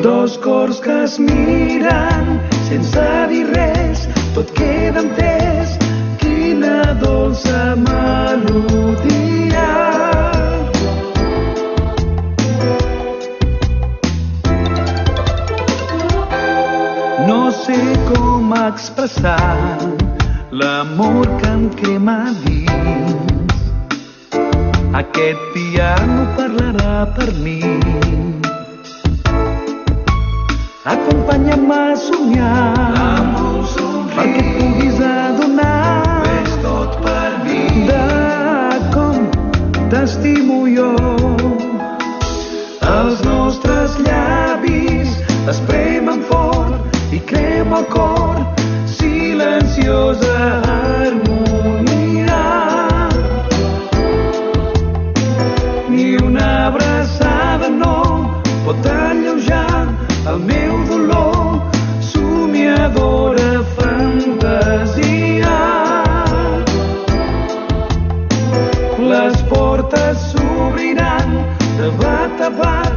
Dos cors que es miren sense dir res, tot queda entès, quina dolça melodia. No sé com expressar l'amor que em crema dins. Aquest piano parlarà per mi. Acompanya'm a somiar, perquè et puguis adonar tot per mi de com t'estimo jo. Els nostres llavis es premen fort i crema el cor, silenciosa harmonia. Ni una abraçada no pot alleujar el meu dolor, somiadora fantasia. Les portes s'obriran de bat a bat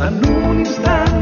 en un instant,